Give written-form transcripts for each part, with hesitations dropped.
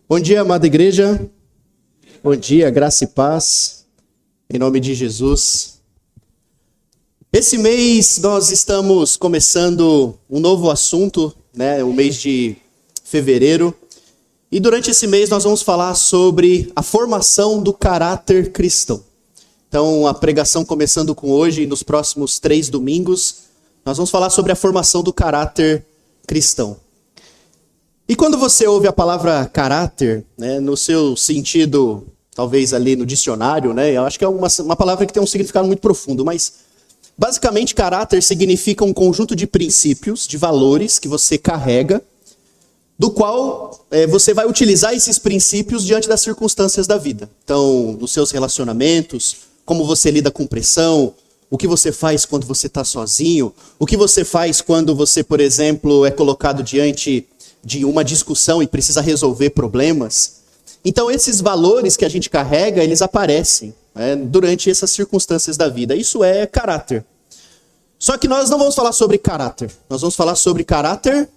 Bom dia, amada igreja. Bom dia, graça e paz. Em nome de Jesus. Esse mês nós estamos começando um novo assunto, o mês de fevereiro. E durante esse mês nós vamos falar sobre a formação do caráter cristão. Então, a pregação começando com hoje e nos próximos 3 domingos, nós vamos falar sobre a formação do caráter cristão. E quando você ouve a palavra caráter, no seu sentido, talvez ali no dicionário, eu acho que é uma palavra que tem um significado muito profundo, mas basicamente caráter significa um conjunto de princípios, de valores que você carrega, do qual você vai utilizar esses princípios diante das circunstâncias da vida. Então, nos seus relacionamentos, como você lida com pressão, o que você faz quando você está sozinho, o que você faz quando você, por exemplo, é colocado diante de uma discussão e precisa resolver problemas. Então, esses valores que a gente carrega, eles aparecem durante essas circunstâncias da vida. Isso é caráter. Só que nós não vamos falar sobre caráter. Nós vamos falar sobre caráter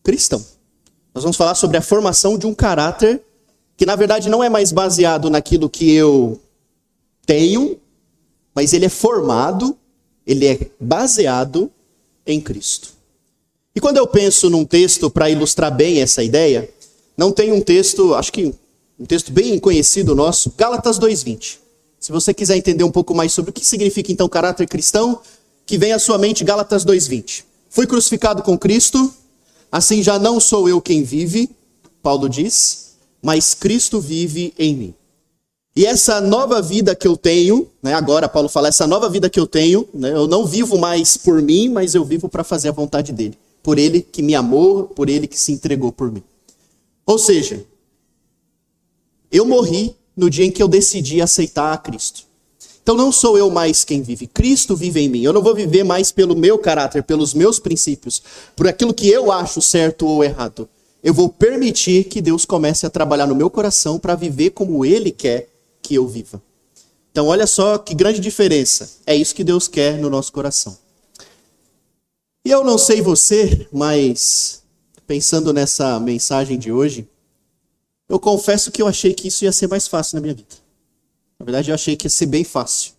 cristão. Nós vamos falar sobre a formação de um caráter que, na verdade, não é mais baseado naquilo que eu tenho, mas ele é formado, ele é baseado em Cristo. E quando eu penso num texto para ilustrar bem essa ideia, não tem um texto, acho que um texto bem conhecido nosso, Gálatas 2:20. Se você quiser entender um pouco mais sobre o que significa então caráter cristão, que vem à sua mente Gálatas 2:20. Fui crucificado com Cristo, assim já não sou eu quem vive, Paulo diz, mas Cristo vive em mim. E essa nova vida que eu tenho, agora Paulo fala, essa nova vida que eu tenho, eu não vivo mais por mim, mas eu vivo para fazer a vontade dele. Por ele que me amou, por ele que se entregou por mim. Ou seja, eu morri no dia em que eu decidi aceitar a Cristo. Então não sou eu mais quem vive, Cristo vive em mim. Eu não vou viver mais pelo meu caráter, pelos meus princípios, por aquilo que eu acho certo ou errado. Eu vou permitir que Deus comece a trabalhar no meu coração para viver como Ele quer que eu viva. Então olha só que grande diferença. É isso que Deus quer no nosso coração. E eu não sei você, mas pensando nessa mensagem de hoje, eu confesso que eu achei que isso ia ser mais fácil na minha vida. Na verdade, eu achei que ia ser bem fácil.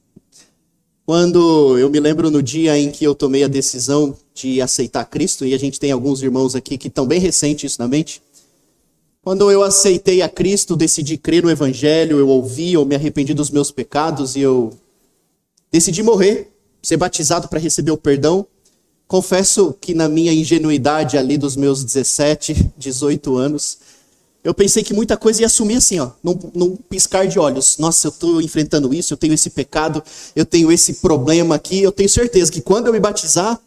Quando eu me lembro no dia em que eu tomei a decisão de aceitar Cristo, e a gente tem alguns irmãos aqui que estão bem recentes isso na mente. Quando eu aceitei a Cristo, decidi crer no Evangelho, eu ouvi, eu me arrependi dos meus pecados e eu decidi morrer, ser batizado para receber o perdão. Confesso que na minha ingenuidade ali dos meus 17, 18 anos, eu pensei que muita coisa ia sumir assim, num piscar de olhos. Nossa, eu estou enfrentando isso, eu tenho esse pecado, eu tenho esse problema aqui. Eu tenho certeza que quando eu me batizar,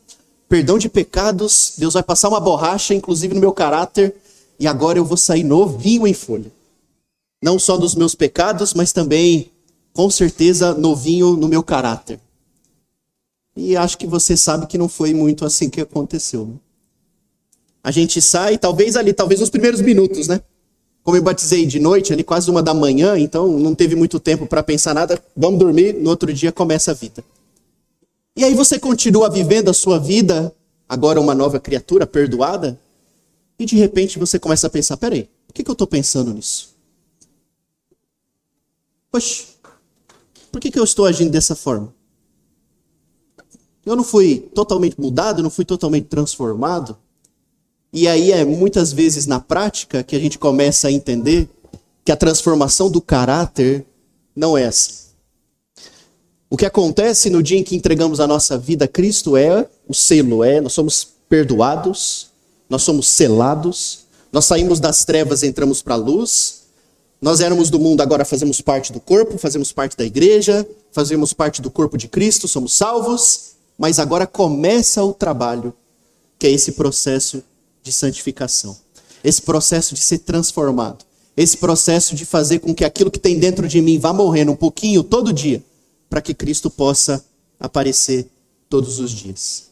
perdão de pecados, Deus vai passar uma borracha, inclusive no meu caráter, e agora eu vou sair novinho em folha. Não só dos meus pecados, mas também, com certeza, novinho no meu caráter. E acho que você sabe que não foi muito assim que aconteceu. A gente sai, talvez nos primeiros minutos, Como eu batizei de noite, ali quase 1 da manhã, então não teve muito tempo para pensar nada. Vamos dormir, no outro dia começa a vida. E aí você continua vivendo a sua vida, agora uma nova criatura, perdoada, e de repente você começa a pensar, peraí, por que eu estou pensando nisso? Poxa, por que eu estou agindo dessa forma? Eu não fui totalmente mudado, não fui totalmente transformado. E aí é muitas vezes na prática que a gente começa a entender que a transformação do caráter não é assim. O que acontece no dia em que entregamos a nossa vida a Cristo é o selo, nós somos perdoados, nós somos selados, nós saímos das trevas e entramos para a luz. Nós éramos do mundo, agora fazemos parte do corpo, fazemos parte da igreja, fazemos parte do corpo de Cristo, somos salvos. Mas agora começa o trabalho, que é esse processo de santificação. Esse processo de ser transformado. Esse processo de fazer com que aquilo que tem dentro de mim vá morrendo um pouquinho todo dia, para que Cristo possa aparecer todos os dias.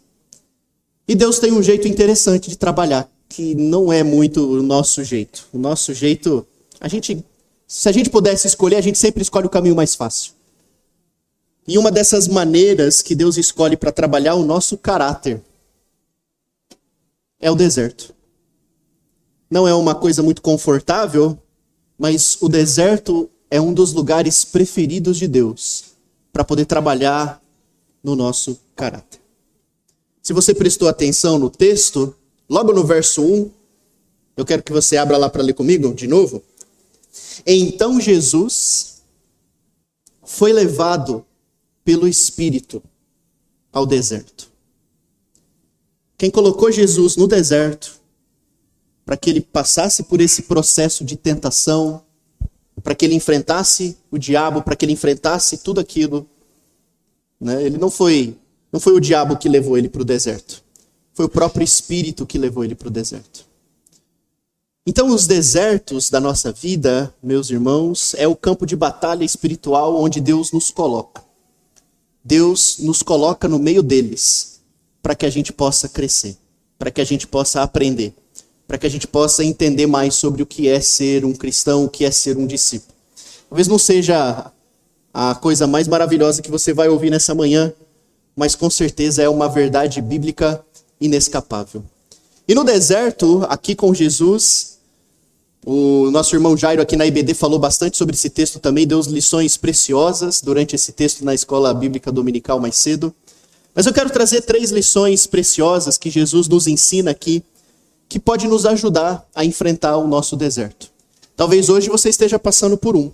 E Deus tem um jeito interessante de trabalhar, que não é muito o nosso jeito. O nosso jeito, se a gente pudesse escolher, a gente sempre escolhe o caminho mais fácil. E uma dessas maneiras que Deus escolhe para trabalhar o nosso caráter é o deserto. Não é uma coisa muito confortável, mas o deserto é um dos lugares preferidos de Deus para poder trabalhar no nosso caráter. Se você prestou atenção no texto, logo no verso 1, eu quero que você abra lá para ler comigo de novo. Então Jesus foi levado pelo Espírito ao deserto. Quem colocou Jesus no deserto para que ele passasse por esse processo de tentação, para que ele enfrentasse o diabo, para que ele enfrentasse tudo aquilo, né? Ele não foi o diabo que levou ele para o deserto. Foi o próprio Espírito que levou ele para o deserto. Então, os desertos da nossa vida, meus irmãos, é o campo de batalha espiritual onde Deus nos coloca. Deus nos coloca no meio deles para que a gente possa crescer, para que a gente possa aprender, para que a gente possa entender mais sobre o que é ser um cristão, o que é ser um discípulo. Talvez não seja a coisa mais maravilhosa que você vai ouvir nessa manhã, mas com certeza é uma verdade bíblica inescapável. E no deserto, aqui com Jesus, o nosso irmão Jairo aqui na IBD falou bastante sobre esse texto também, deu lições preciosas durante esse texto na escola bíblica dominical mais cedo. Mas eu quero trazer 3 lições preciosas que Jesus nos ensina aqui, que pode nos ajudar a enfrentar o nosso deserto. Talvez hoje você esteja passando por um.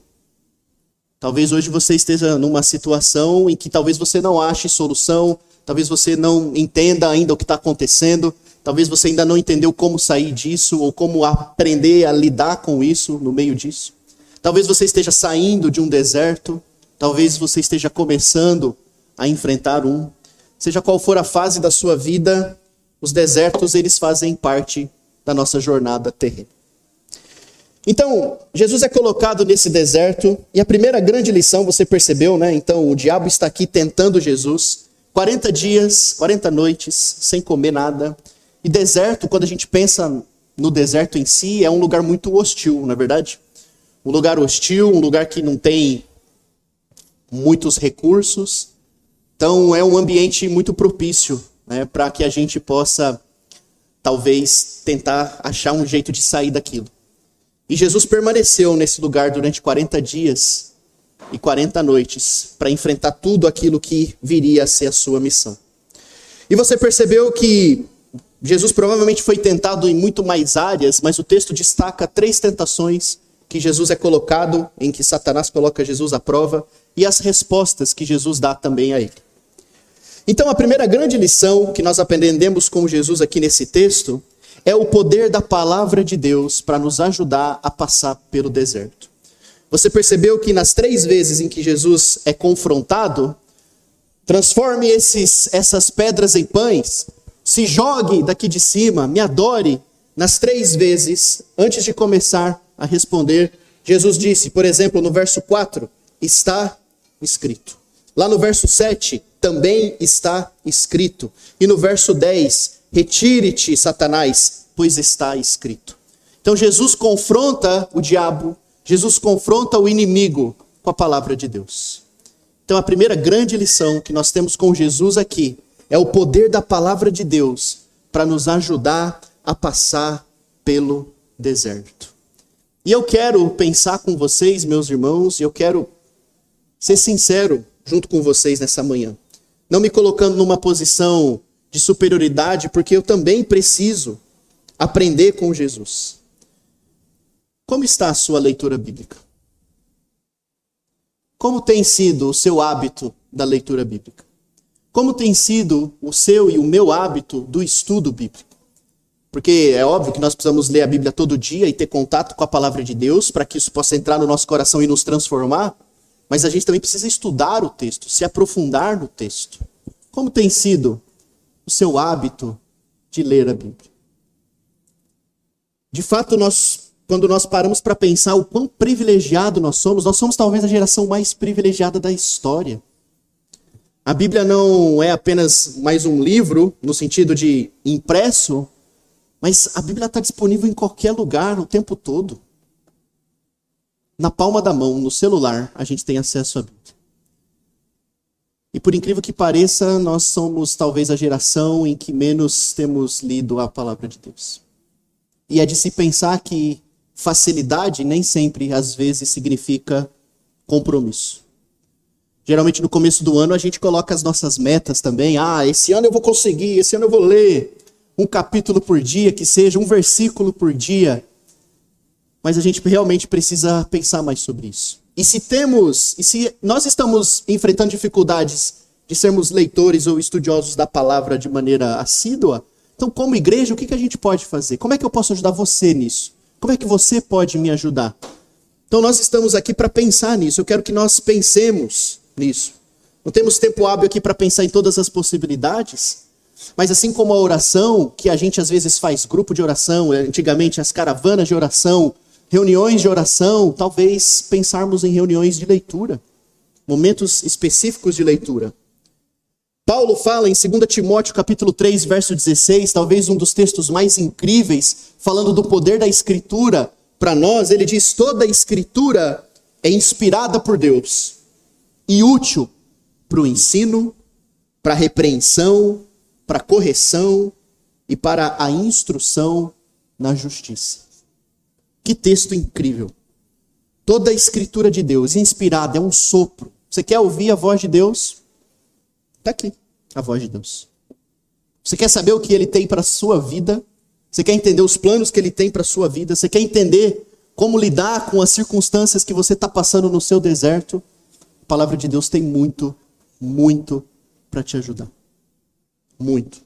Talvez hoje você esteja numa situação em que talvez você não ache solução, talvez você não entenda ainda o que está acontecendo, talvez você ainda não entendeu como sair disso ou como aprender a lidar com isso no meio disso. Talvez você esteja saindo de um deserto, talvez você esteja começando a enfrentar um. Seja qual for a fase da sua vida, os desertos eles fazem parte da nossa jornada terrena. Então, Jesus é colocado nesse deserto, e a primeira grande lição, você percebeu, né? Então, o diabo está aqui tentando Jesus, 40 dias, 40 noites, sem comer nada. E deserto, quando a gente pensa no deserto em si, é um lugar muito hostil, não é verdade? Um lugar hostil, um lugar que não tem muitos recursos. Então, é um ambiente muito propício, né, para que a gente possa, talvez, tentar achar um jeito de sair daquilo. E Jesus permaneceu nesse lugar durante 40 dias e 40 noites para enfrentar tudo aquilo que viria a ser a sua missão. E você percebeu que Jesus provavelmente foi tentado em muito mais áreas, mas o texto destaca 3 tentações que Jesus é colocado, em que Satanás coloca Jesus à prova, e as respostas que Jesus dá também a ele. Então a primeira grande lição que nós aprendemos com Jesus aqui nesse texto é o poder da palavra de Deus para nos ajudar a passar pelo deserto. Você percebeu que nas 3 vezes em que Jesus é confrontado, transforme essas pedras em pães, se jogue daqui de cima, me adore. Nas 3 vezes, antes de começar a responder, Jesus disse, por exemplo, no verso 4, está escrito. Lá no verso 7, também está escrito. E no verso 10, retire-te, Satanás, pois está escrito. Então Jesus confronta o diabo, Jesus confronta o inimigo com a palavra de Deus. Então a primeira grande lição que nós temos com Jesus aqui é o poder da palavra de Deus para nos ajudar a passar pelo deserto. E eu quero pensar com vocês, meus irmãos, e eu quero ser sincero junto com vocês nessa manhã. Não me colocando numa posição de superioridade, porque eu também preciso aprender com Jesus. Como está a sua leitura bíblica? Como tem sido o seu hábito da leitura bíblica? Como tem sido o seu e o meu hábito do estudo bíblico? Porque é óbvio que nós precisamos ler a Bíblia todo dia e ter contato com a palavra de Deus para que isso possa entrar no nosso coração e nos transformar, mas a gente também precisa estudar o texto, se aprofundar no texto. Como tem sido o seu hábito de ler a Bíblia? De fato, quando nós paramos para pensar o quão privilegiado nós somos talvez a geração mais privilegiada da história. A Bíblia não é apenas mais um livro, no sentido de impresso, mas a Bíblia está disponível em qualquer lugar, o tempo todo. Na palma da mão, no celular, a gente tem acesso à Bíblia. E por incrível que pareça, nós somos talvez a geração em que menos temos lido a palavra de Deus. E é de se pensar que facilidade nem sempre, às vezes, significa compromisso. Geralmente no começo do ano a gente coloca as nossas metas também. Esse ano eu vou conseguir, esse ano eu vou ler um capítulo por dia, que seja um versículo por dia. Mas a gente realmente precisa pensar mais sobre isso. E se nós estamos enfrentando dificuldades de sermos leitores ou estudiosos da palavra de maneira assídua, então como igreja, o que a gente pode fazer? Como é que eu posso ajudar você nisso? Como é que você pode me ajudar? Então nós estamos aqui para pensar nisso. Eu quero que nós pensemos nisso. Não temos tempo hábil aqui para pensar em todas as possibilidades, mas assim como a oração, que a gente às vezes faz grupo de oração, antigamente as caravanas de oração, reuniões de oração, talvez pensarmos em reuniões de leitura, momentos específicos de leitura. Paulo fala em 2 Timóteo capítulo 3, verso 16, talvez um dos textos mais incríveis, falando do poder da Escritura para nós. Ele diz: toda a Escritura é inspirada por Deus e útil para o ensino, para a repreensão, para a correção e para a instrução na justiça. Que texto incrível. Toda a Escritura de Deus, inspirada, é um sopro. Você quer ouvir a voz de Deus? Está aqui, a voz de Deus. Você quer saber o que Ele tem para a sua vida? Você quer entender os planos que Ele tem para a sua vida? Você quer entender como lidar com as circunstâncias que você está passando no seu deserto? A palavra de Deus tem muito, muito para te ajudar. Muito.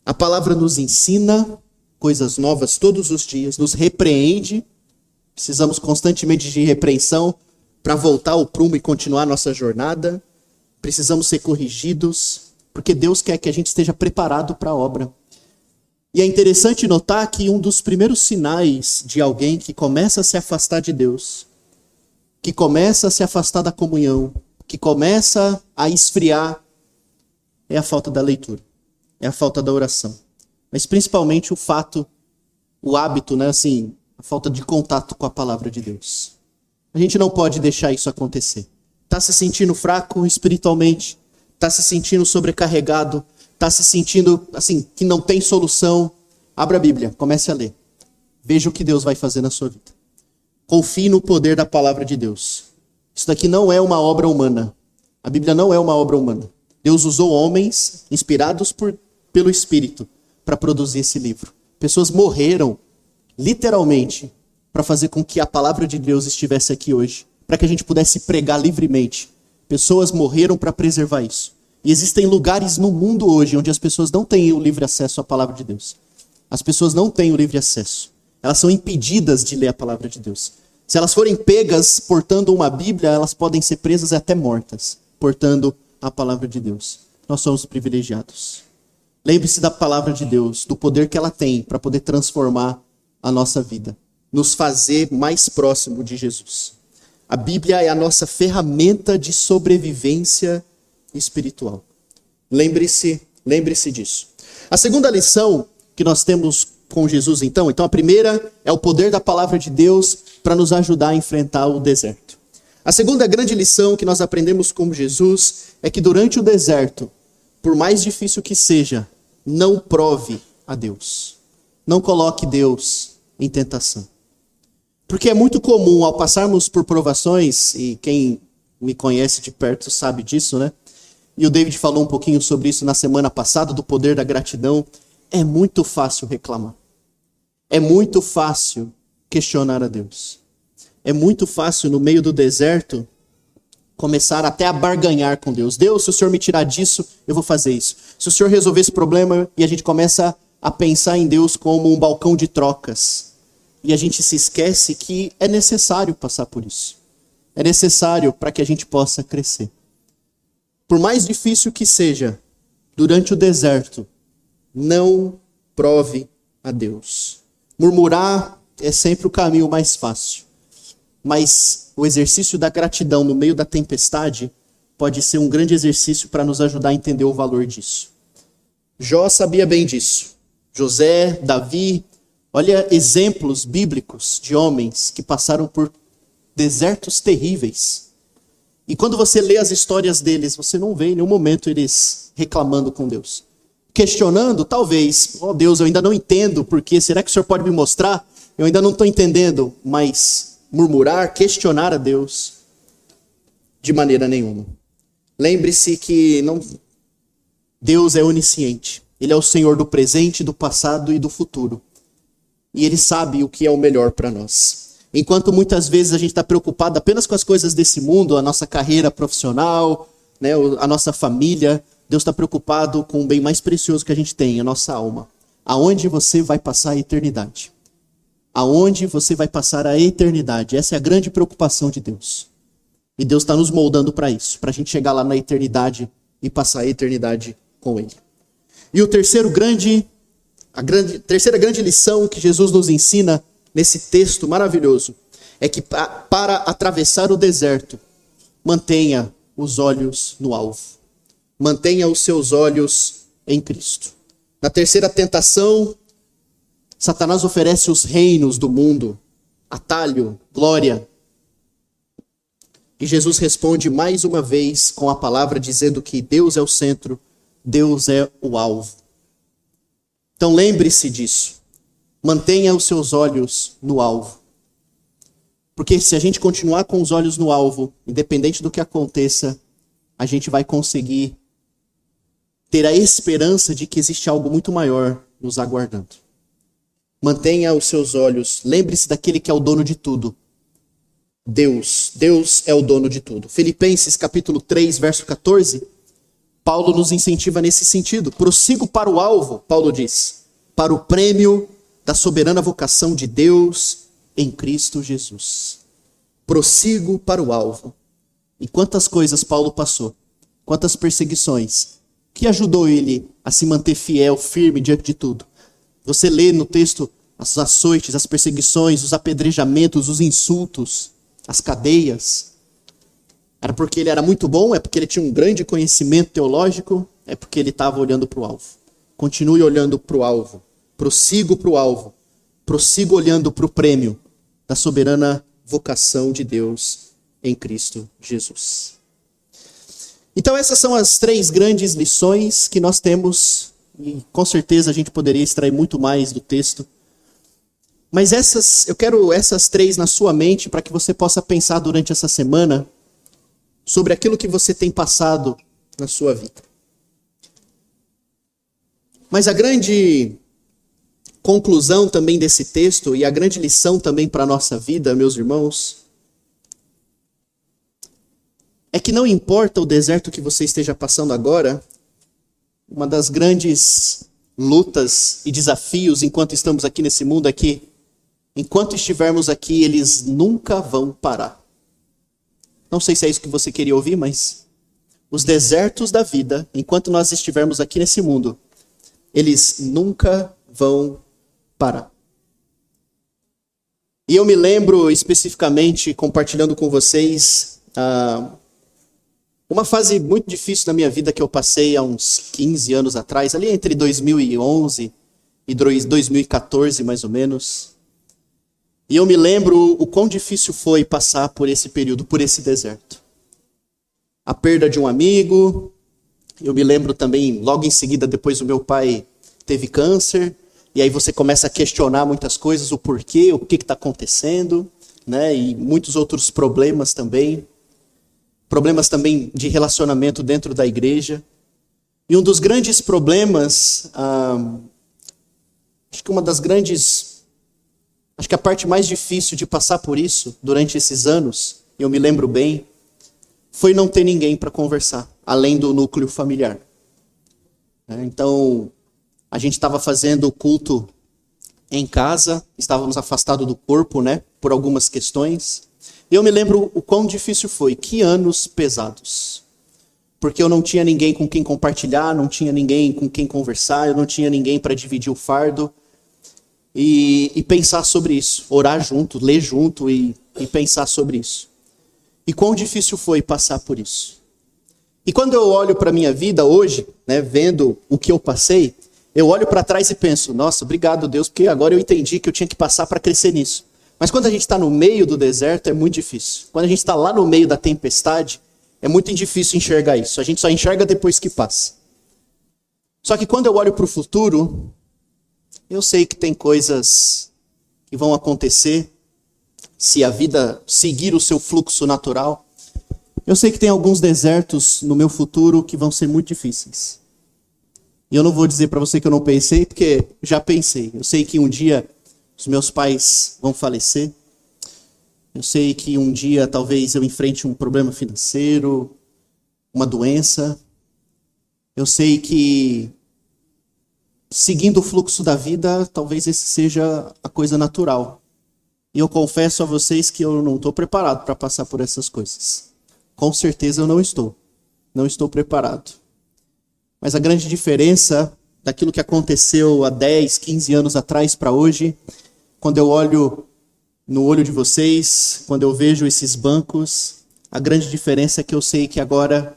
A palavra nos ensina coisas novas todos os dias, nos repreende. Precisamos constantemente de repreensão para voltar ao prumo e continuar nossa jornada. Precisamos ser corrigidos, porque Deus quer que a gente esteja preparado para a obra. E é interessante notar que um dos primeiros sinais de alguém que começa a se afastar de Deus, que começa a se afastar da comunhão, que começa a esfriar, é a falta da leitura, é a falta da oração. Mas principalmente o hábito, a falta de contato com a palavra de Deus. A gente não pode deixar isso acontecer. Está se sentindo fraco espiritualmente, está se sentindo sobrecarregado, está se sentindo que não tem solução. Abra a Bíblia, comece a ler. Veja o que Deus vai fazer na sua vida. Confie no poder da palavra de Deus. Isso daqui não é uma obra humana. A Bíblia não é uma obra humana. Deus usou homens inspirados pelo Espírito para produzir esse livro. Pessoas morreram, literalmente, para fazer com que a palavra de Deus estivesse aqui hoje, para que a gente pudesse pregar livremente. Pessoas morreram para preservar isso. E existem lugares no mundo hoje onde as pessoas não têm o livre acesso à palavra de Deus. As pessoas não têm o livre acesso. Elas são impedidas de ler a palavra de Deus. Se elas forem pegas portando uma Bíblia, elas podem ser presas e até mortas, portando a palavra de Deus. Nós somos privilegiados. Lembre-se da palavra de Deus, do poder que ela tem para poder transformar a nossa vida, nos fazer mais próximo de Jesus. A Bíblia é a nossa ferramenta de sobrevivência espiritual. Lembre-se disso. A segunda lição que nós temos com Jesus, então a primeira é o poder da palavra de Deus para nos ajudar a enfrentar o deserto. A segunda grande lição que nós aprendemos com Jesus é que durante o deserto, por mais difícil que seja, não prove a Deus. Não coloque Deus em tentação. Porque é muito comum, ao passarmos por provações, e quem me conhece de perto sabe disso, né? E o David falou um pouquinho sobre isso na semana passada, do poder da gratidão. É muito fácil reclamar. É muito fácil questionar a Deus. É muito fácil, no meio do deserto, começar até a barganhar com Deus. Deus, se o Senhor me tirar disso, eu vou fazer isso. Se o Senhor resolver esse problema, e a gente começa a pensar em Deus como um balcão de trocas. E a gente se esquece que é necessário passar por isso. É necessário para que a gente possa crescer. Por mais difícil que seja, durante o deserto, não prove a Deus. Murmurar é sempre o caminho mais fácil. Mas o exercício da gratidão no meio da tempestade pode ser um grande exercício para nos ajudar a entender o valor disso. Jó sabia bem disso. José, Davi, olha exemplos bíblicos de homens que passaram por desertos terríveis. E quando você lê as histórias deles, você não vê em nenhum momento eles reclamando com Deus. Questionando, talvez, Deus, eu ainda não entendo, porque será que o Senhor pode me mostrar? eu ainda não estou entendendo, mas murmurar, questionar a Deus, de maneira nenhuma. Lembre-se que Deus é onisciente. Ele é o Senhor do presente, do passado e do futuro. E Ele sabe o que é o melhor para nós. Enquanto muitas vezes a gente está preocupado apenas com as coisas desse mundo, a nossa carreira profissional, né, a nossa família, Deus está preocupado com o bem mais precioso que a gente tem, a nossa alma. Aonde você vai passar a eternidade? Aonde você vai passar a eternidade? Essa é a grande preocupação de Deus. E Deus está nos moldando para isso, para a gente chegar lá na eternidade e passar a eternidade com Ele. E a terceira grande lição que Jesus nos ensina nesse texto maravilhoso é que para atravessar o deserto, mantenha os olhos no alvo. Mantenha os seus olhos em Cristo. Na terceira tentação, Satanás oferece os reinos do mundo, atalho, glória. E Jesus responde mais uma vez com a palavra dizendo que Deus é o centro, Deus é o alvo. Então lembre-se disso. Mantenha os seus olhos no alvo. Porque se a gente continuar com os olhos no alvo, independente do que aconteça, a gente vai conseguir ter a esperança de que existe algo muito maior nos aguardando. Mantenha os seus olhos. Lembre-se daquele que é o dono de tudo. Deus é o dono de tudo. Filipenses capítulo 3, verso 14, Paulo nos incentiva nesse sentido. Prossigo para o alvo, Paulo diz, para o prêmio da soberana vocação de Deus em Cristo Jesus. Prossigo para o alvo. E quantas coisas Paulo passou, quantas perseguições, que ajudou ele a se manter fiel, firme diante de tudo. Você lê no texto as açoites, as perseguições, os apedrejamentos, os insultos, as cadeias. Era porque ele era muito bom? É porque ele tinha um grande conhecimento teológico? É porque ele estava olhando para o alvo. Continue olhando para o alvo. Prossigo para o alvo. Prossigo olhando para o prêmio da soberana vocação de Deus em Cristo Jesus. Então essas são as 3 grandes lições que nós temos, e com certeza a gente poderia extrair muito mais do texto. Mas eu quero essas 3 na sua mente para que você possa pensar durante essa semana sobre aquilo que você tem passado na sua vida. Mas a grande conclusão também desse texto e a grande lição também para a nossa vida, meus irmãos, é que não importa o deserto que você esteja passando agora, uma das grandes lutas e desafios enquanto estamos aqui nesse mundo é que, enquanto estivermos aqui, eles nunca vão parar. Não sei se é isso que você queria ouvir, mas os desertos da vida, enquanto nós estivermos aqui nesse mundo, eles nunca vão parar. E eu me lembro especificamente, compartilhando com vocês, uma fase muito difícil na minha vida que eu passei há uns 15 anos atrás, ali entre 2011 e 2014, mais ou menos. E eu me lembro o quão difícil foi passar por esse período, por esse deserto. A perda de um amigo, eu me lembro também, logo em seguida, depois o meu pai teve câncer, e aí você começa a questionar muitas coisas, o porquê, o que está acontecendo, né? E muitos outros problemas também. Problemas também de relacionamento dentro da igreja. E um dos grandes problemas, acho que a parte mais difícil de passar por isso durante esses anos, eu me lembro bem, foi não ter ninguém para conversar, além do núcleo familiar. Então, a gente estava fazendo o culto em casa, estávamos afastados do corpo, né, por algumas questões. E eu me lembro o quão difícil foi, que anos pesados. Porque eu não tinha ninguém com quem compartilhar, não tinha ninguém com quem conversar, eu não tinha ninguém para dividir o fardo. E pensar sobre isso, orar junto, ler junto e pensar sobre isso. E quão difícil foi passar por isso. E quando eu olho para a minha vida hoje, né, vendo o que eu passei, eu olho para trás e penso, nossa, obrigado Deus, porque agora eu entendi que eu tinha que passar para crescer nisso. Mas quando a gente está no meio do deserto é muito difícil. Quando a gente está lá no meio da tempestade, é muito difícil enxergar isso. A gente só enxerga depois que passa. Só que quando eu olho para o futuro, eu sei que tem coisas que vão acontecer se a vida seguir o seu fluxo natural. Eu sei que tem alguns desertos no meu futuro que vão ser muito difíceis. E eu não vou dizer para você que eu não pensei, porque já pensei. Eu sei que um dia os meus pais vão falecer. Eu sei que um dia talvez eu enfrente um problema financeiro, uma doença. Eu sei que, seguindo o fluxo da vida, talvez esse seja a coisa natural. E eu confesso a vocês que eu não estou preparado para passar por essas coisas. Com certeza eu não estou. Não estou preparado. Mas a grande diferença daquilo que aconteceu há 10, 15 anos atrás para hoje, quando eu olho no olho de vocês, quando eu vejo esses bancos, a grande diferença é que eu sei que agora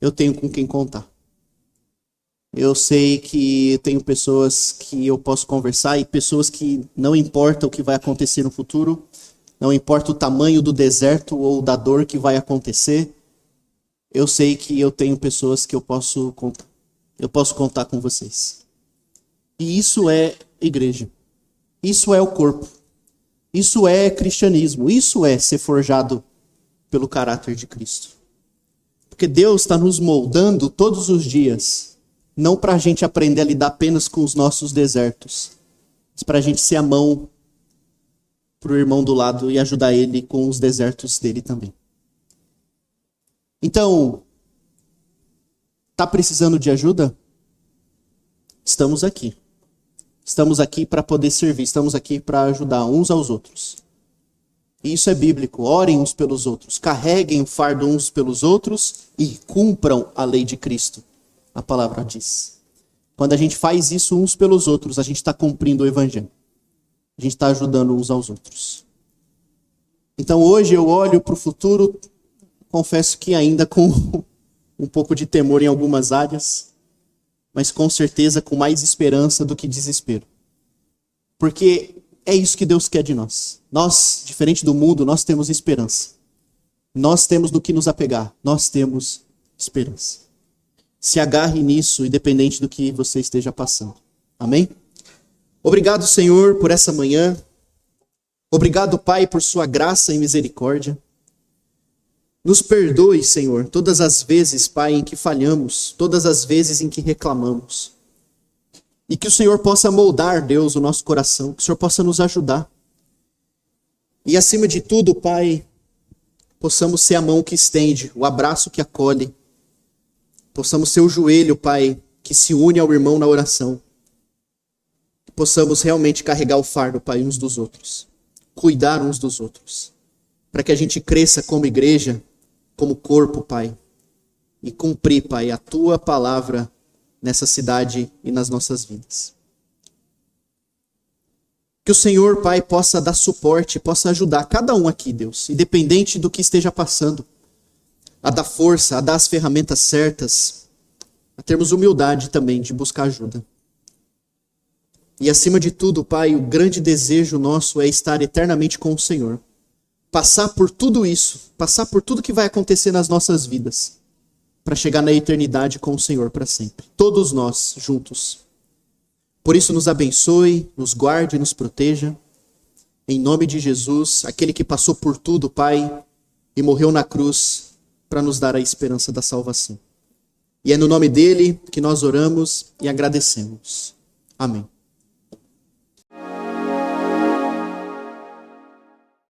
eu tenho com quem contar. Eu sei que tenho pessoas que eu posso conversar e pessoas que não importa o que vai acontecer no futuro, não importa o tamanho do deserto ou da dor que vai acontecer, eu sei que eu tenho pessoas que eu posso contar. Eu posso contar com vocês. E isso é igreja. Isso é o corpo. Isso é cristianismo. Isso é ser forjado pelo caráter de Cristo. Porque Deus está nos moldando todos os dias, não para a gente aprender a lidar apenas com os nossos desertos, mas para a gente ser a mão para o irmão do lado e ajudar ele com os desertos dele também. Então, tá precisando de ajuda? Estamos aqui. Estamos aqui para poder servir, estamos aqui para ajudar uns aos outros. E isso é bíblico. Orem uns pelos outros, carreguem o fardo uns pelos outros e cumpram a lei de Cristo. A palavra diz. Quando a gente faz isso uns pelos outros, a gente está cumprindo o evangelho. A gente está ajudando uns aos outros. Então hoje eu olho para o futuro, confesso que ainda com um pouco de temor em algumas áreas, mas com certeza com mais esperança do que desespero. Porque é isso que Deus quer de nós. Nós, diferente do mundo, nós temos esperança. Nós temos do que nos apegar. Nós temos esperança. Se agarre nisso, independente do que você esteja passando. Amém? Obrigado, Senhor, por essa manhã. Obrigado, Pai, por sua graça e misericórdia. Nos perdoe, Senhor, todas as vezes, Pai, em que falhamos, todas as vezes em que reclamamos. E que o Senhor possa moldar, Deus, o nosso coração, que o Senhor possa nos ajudar. E acima de tudo, Pai, possamos ser a mão que estende, o abraço que acolhe. Possamos ser o joelho, Pai, que se une ao irmão na oração. Que possamos realmente carregar o fardo, Pai, uns dos outros. Cuidar uns dos outros. Para que a gente cresça como igreja, como corpo, Pai. E cumprir, Pai, a Tua palavra nessa cidade e nas nossas vidas. Que o Senhor, Pai, possa dar suporte, possa ajudar cada um aqui, Deus, independente do que esteja passando, a dar força, a dar as ferramentas certas, a termos humildade também de buscar ajuda. E acima de tudo, Pai, o grande desejo nosso é estar eternamente com o Senhor. Passar por tudo isso, passar por tudo que vai acontecer nas nossas vidas, para chegar na eternidade com o Senhor para sempre. Todos nós juntos. Por isso nos abençoe, nos guarde e nos proteja. Em nome de Jesus, aquele que passou por tudo, Pai, e morreu na cruz para nos dar a esperança da salvação. E é no nome dele que nós oramos e agradecemos. Amém.